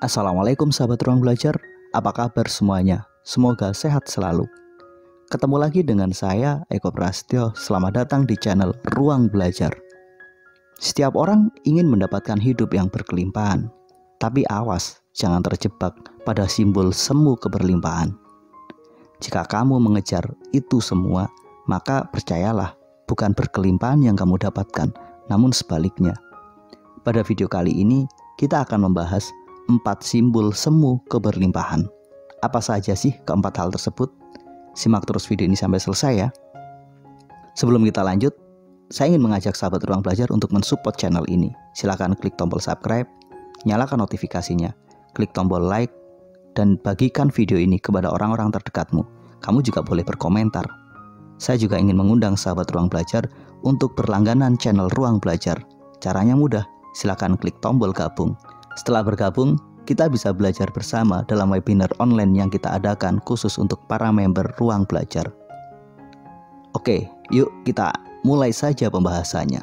Assalamualaikum sahabat ruang belajar, apa kabar semuanya? Semoga sehat selalu. Ketemu lagi dengan saya, Eko Prasetyo. Selamat datang di channel Ruang Belajar. Setiap orang ingin mendapatkan hidup yang berkelimpahan, tapi awas, jangan terjebak pada simbol semu keberlimpahan. Jika kamu mengejar itu semua, maka percayalah, bukan berkelimpahan yang kamu dapatkan, namun sebaliknya. Pada video kali ini, kita akan membahas 4 simbol semu keberlimpahan. Apa saja sih keempat hal tersebut? Simak terus video ini sampai selesai ya. Sebelum kita lanjut, saya ingin mengajak sahabat ruang belajar untuk mensupport channel ini. Silahkan klik tombol subscribe, nyalakan notifikasinya, klik tombol like, dan bagikan video ini kepada orang-orang terdekatmu. Kamu juga boleh berkomentar. Saya juga ingin mengundang sahabat ruang belajar untuk berlangganan channel Ruang Belajar. Caranya mudah, silahkan klik tombol gabung. Setelah bergabung, kita bisa belajar bersama dalam webinar online yang kita adakan khusus untuk para member Ruang Belajar. Oke, yuk kita mulai saja pembahasannya.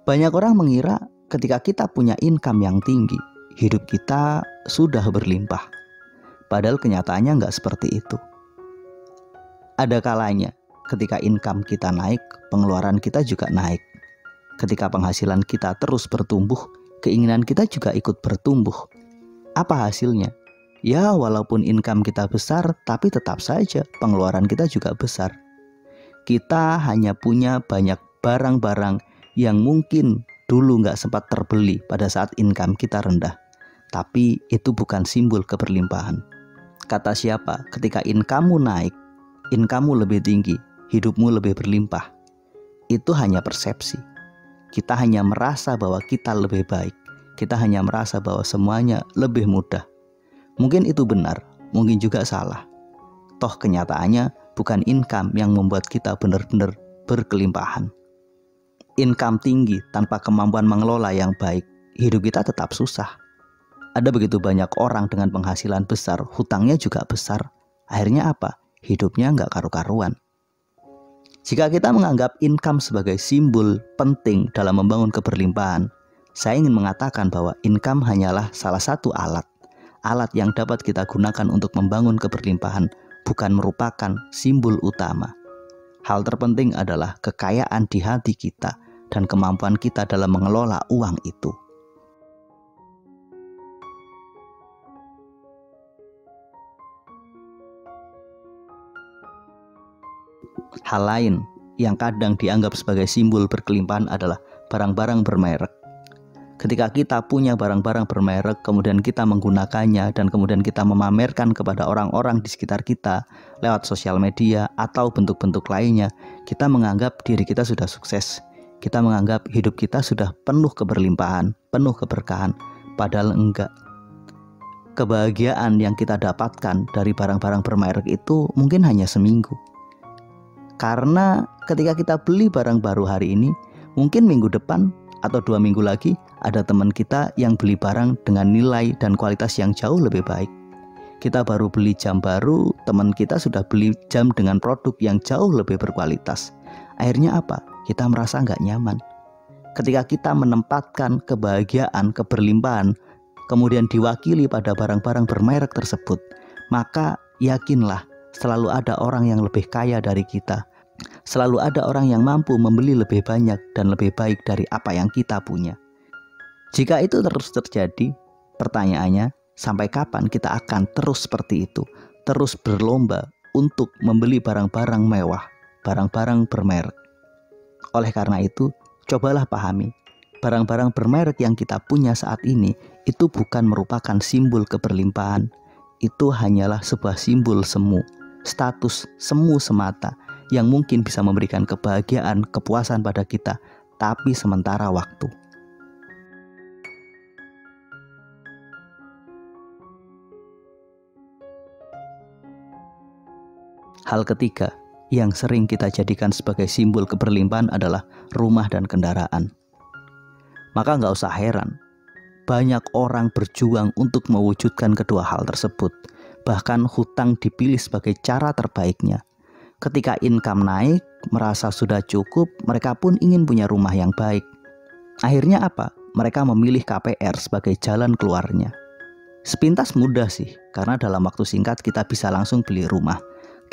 Banyak orang mengira ketika kita punya income yang tinggi, hidup kita sudah berlimpah. Padahal kenyataannya nggak seperti itu. Ada kalanya ketika income kita naik, pengeluaran kita juga naik. Ketika penghasilan kita terus bertumbuh, keinginan kita juga ikut bertumbuh. Apa hasilnya? Ya, walaupun income kita besar, tapi tetap saja pengeluaran kita juga besar. Kita hanya punya banyak barang-barang yang mungkin dulu nggak sempat terbeli pada saat income kita rendah. Tapi itu bukan simbol keberlimpahan. Kata siapa? Ketika income-mu naik, income-mu lebih tinggi, hidupmu lebih berlimpah. Itu hanya persepsi. Kita hanya merasa bahwa kita lebih baik. Kita hanya merasa bahwa semuanya lebih mudah. Mungkin itu benar, mungkin juga salah. Toh kenyataannya bukan income yang membuat kita benar-benar berkelimpahan. Income tinggi tanpa kemampuan mengelola yang baik, hidup kita tetap susah. Ada begitu banyak orang dengan penghasilan besar, hutangnya juga besar. Akhirnya apa? Hidupnya nggak karu-karuan. Jika kita menganggap income sebagai simbol penting dalam membangun keberlimpahan, saya ingin mengatakan bahwa income hanyalah salah satu alat yang dapat kita gunakan untuk membangun keberlimpahan, bukan merupakan simbol utama. Hal terpenting adalah kekayaan di hati kita dan kemampuan kita dalam mengelola uang itu. Hal lain yang kadang dianggap sebagai simbol berkelimpahan adalah barang-barang bermerek. Ketika kita punya barang-barang bermerek, kemudian kita menggunakannya dan kemudian kita memamerkan kepada orang-orang di sekitar kita lewat sosial media atau bentuk-bentuk lainnya, kita menganggap diri kita sudah sukses. Kita menganggap hidup kita sudah penuh keberlimpahan, penuh keberkahan, padahal enggak. Kebahagiaan yang kita dapatkan dari barang-barang bermerek itu mungkin hanya seminggu. Karena ketika kita beli barang baru hari ini, mungkin minggu depan atau 2 minggu lagi ada teman kita yang beli barang dengan nilai dan kualitas yang jauh lebih baik. Kita baru beli jam baru, teman kita sudah beli jam dengan produk yang jauh lebih berkualitas. Akhirnya apa? Kita merasa nggak nyaman. Ketika kita menempatkan kebahagiaan, keberlimpahan, kemudian diwakili pada barang-barang bermerek tersebut, maka yakinlah selalu ada orang yang lebih kaya dari kita. Selalu ada orang yang mampu membeli lebih banyak dan lebih baik dari apa yang kita punya. Jika itu terus terjadi, pertanyaannya, sampai kapan kita akan terus seperti itu? Terus berlomba untuk membeli barang-barang mewah, barang-barang bermerek. Oleh karena itu, cobalah pahami, barang-barang bermerek yang kita punya saat ini itu bukan merupakan simbol keberlimpahan. Itu hanyalah sebuah simbol semu, status semu semata, yang mungkin bisa memberikan kebahagiaan, kepuasan pada kita, tapi sementara waktu. Hal ketiga yang sering kita jadikan sebagai simbol keberlimpahan adalah rumah dan kendaraan. Maka nggak usah heran, banyak orang berjuang untuk mewujudkan kedua hal tersebut. Bahkan hutang dipilih sebagai cara terbaiknya. Ketika income naik, merasa sudah cukup, mereka pun ingin punya rumah yang baik. Akhirnya apa? Mereka memilih KPR sebagai jalan keluarnya. Sepintas mudah sih, karena dalam waktu singkat kita bisa langsung beli rumah.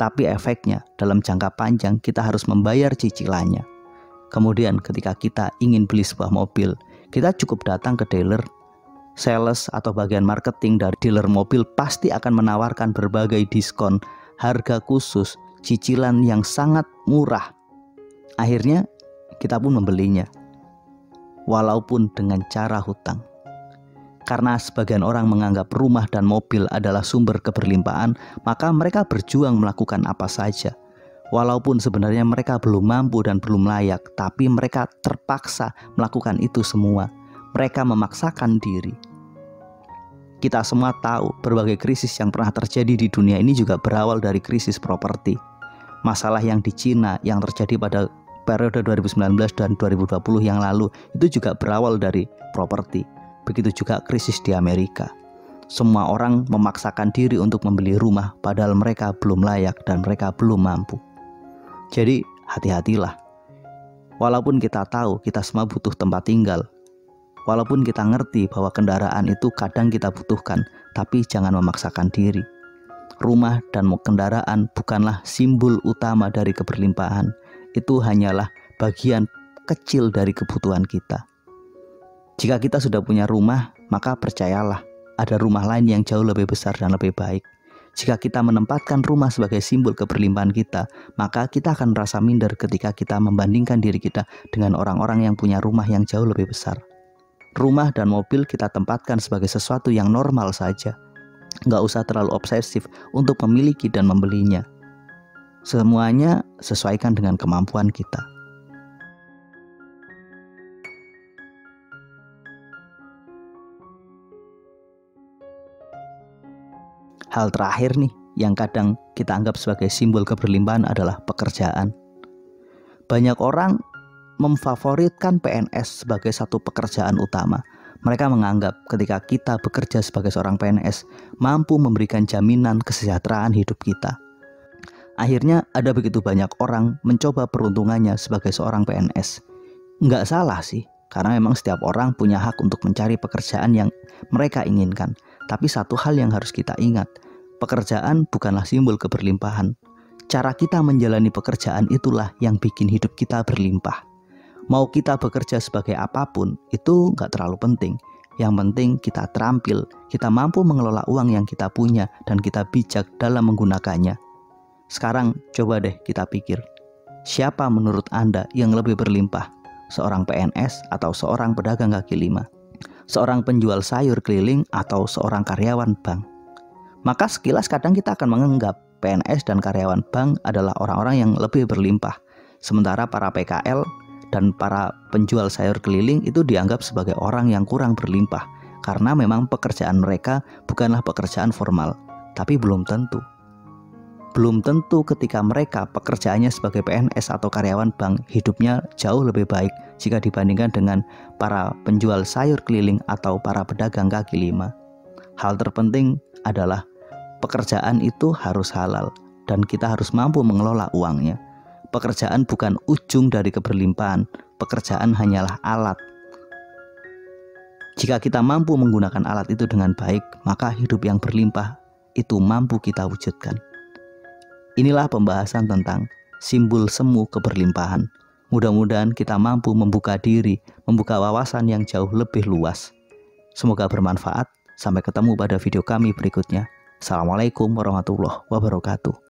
Tapi efeknya, dalam jangka panjang kita harus membayar cicilannya. Kemudian ketika kita ingin beli sebuah mobil, kita cukup datang ke dealer. Sales atau bagian marketing dari dealer mobil pasti akan menawarkan berbagai diskon, harga khusus, cicilan yang sangat murah. Akhirnya kita pun membelinya, walaupun dengan cara hutang. Karena sebagian orang menganggap rumah dan mobil adalah sumber keberlimpahan, maka mereka berjuang melakukan apa saja. Walaupun sebenarnya mereka belum mampu dan belum layak, tapi mereka terpaksa melakukan itu semua. Mereka memaksakan diri. Kita semua tahu berbagai krisis yang pernah terjadi di dunia ini juga berawal dari krisis properti. Masalah yang di Cina yang terjadi pada periode 2019 dan 2020 yang lalu itu juga berawal dari properti. Begitu juga krisis di Amerika. Semua orang memaksakan diri untuk membeli rumah padahal mereka belum layak dan mereka belum mampu. Jadi hati-hatilah. Walaupun kita tahu kita semua butuh tempat tinggal, walaupun kita ngerti bahwa kendaraan itu kadang kita butuhkan, tapi jangan memaksakan diri. Rumah dan kendaraan bukanlah simbol utama dari keberlimpahan. Itu hanyalah bagian kecil dari kebutuhan kita. Jika kita sudah punya rumah, maka percayalah, ada rumah lain yang jauh lebih besar dan lebih baik. Jika kita menempatkan rumah sebagai simbol keberlimpahan kita, maka kita akan merasa minder ketika kita membandingkan diri kita dengan orang-orang yang punya rumah yang jauh lebih besar. Rumah dan mobil kita tempatkan sebagai sesuatu yang normal saja. Nggak usah terlalu obsesif untuk memiliki dan membelinya. Semuanya sesuaikan dengan kemampuan kita. Hal terakhir nih, yang kadang kita anggap sebagai simbol keberlimpahan adalah pekerjaan. Banyak orang memfavoritkan PNS sebagai satu pekerjaan utama. Mereka menganggap ketika kita bekerja sebagai seorang PNS mampu memberikan jaminan kesejahteraan hidup kita. Akhirnya ada begitu banyak orang mencoba peruntungannya sebagai seorang PNS. Nggak salah sih, karena memang setiap orang punya hak untuk mencari pekerjaan yang mereka inginkan. Tapi satu hal yang harus kita ingat, pekerjaan bukanlah simbol keberlimpahan. Cara kita menjalani pekerjaan itulah yang bikin hidup kita berlimpah. Mau kita bekerja sebagai apapun, itu nggak terlalu penting. Yang penting kita terampil, kita mampu mengelola uang yang kita punya, dan kita bijak dalam menggunakannya. Sekarang coba deh kita pikir, siapa menurut Anda yang lebih berlimpah? Seorang PNS atau seorang pedagang kaki lima? Seorang penjual sayur keliling atau seorang karyawan bank? Maka sekilas kadang kita akan menganggap PNS dan karyawan bank adalah orang-orang yang lebih berlimpah. Sementara para PKL dan para penjual sayur keliling itu dianggap sebagai orang yang kurang berlimpah. Karena memang pekerjaan mereka bukanlah pekerjaan formal. Tapi belum tentu. Belum tentu ketika mereka pekerjaannya sebagai PNS atau karyawan bank, hidupnya jauh lebih baik jika dibandingkan dengan para penjual sayur keliling atau para pedagang kaki lima. Hal terpenting adalah pekerjaan itu harus halal dan kita harus mampu mengelola uangnya. Pekerjaan bukan ujung dari keberlimpahan, pekerjaan hanyalah alat. Jika kita mampu menggunakan alat itu dengan baik, maka hidup yang berlimpah itu mampu kita wujudkan. Inilah pembahasan tentang simbol semu keberlimpahan. Mudah-mudahan kita mampu membuka diri, membuka wawasan yang jauh lebih luas. Semoga bermanfaat. Sampai ketemu pada video kami berikutnya. Assalamualaikum warahmatullahi wabarakatuh.